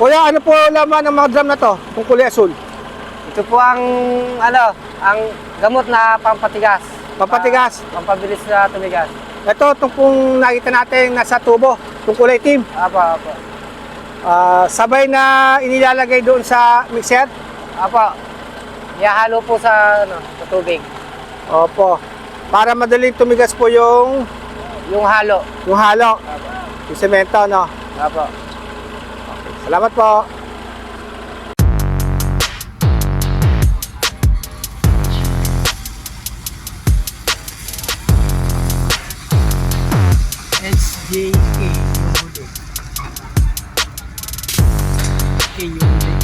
Kuya, ano po laman ng mga drum na to? Kung kulay asul. Ito po ang ang gamot na pampatigas. Pampatigas. Pampabilis na tumigas. Ito, itong pong nakita natin nasa tubo. Itong kulay team. Apo, apo. Sabay na inilalagay doon sa mixer. Apo. Ihahalo po sa sa tubig. Opo. Para madaling tumigas po yung Yung halo. Apo. yung semento, no? Apo. Salamat po. SJK yung huli. K yung huli.